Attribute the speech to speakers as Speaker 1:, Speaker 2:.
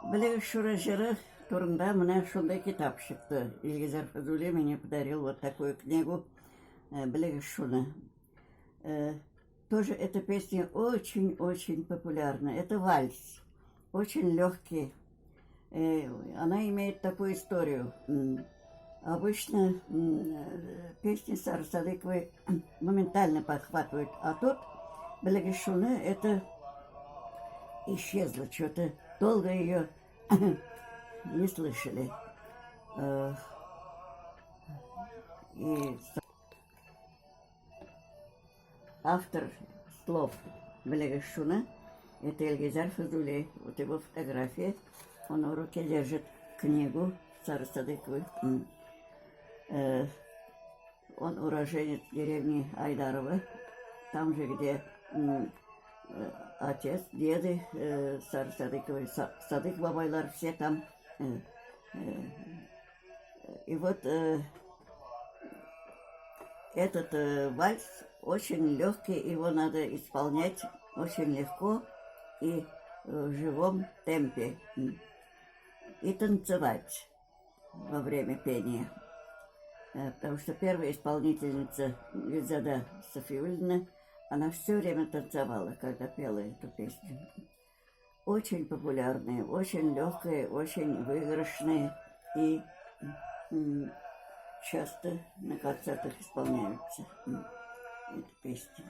Speaker 1: Білегі шуражыры турында мына шундай китап шықты. Ильгизар Фазули мне подарил вот такую книгу «Білегі шуны». Тоже эта песня очень-очень популярна. Это вальс, очень легкий. Она имеет такую историю. Обычно песни Сары Садыковой моментально подхватывают, а тут «Білегі шуны» это исчезло, что-то долго ее не слышали. И автор слов «Білегі шуны» это Ильгизар Фазули. Вот его фотография. Он в руке держит книгу Сары Садыковой. Он уроженец деревни Айдарова, там же, где отец, деды Сары Садыковой, Садык бабайлар, все там. И вот этот вальс очень легкий, его надо исполнять очень легко и в живом темпе. И танцевать во время пения. Потому что первая исполнительница Лизада Софиуллина, она все время танцевала, когда пела эту песню. Очень популярная, очень легкая, очень выигрышная и часто на концертах исполняются эта песня.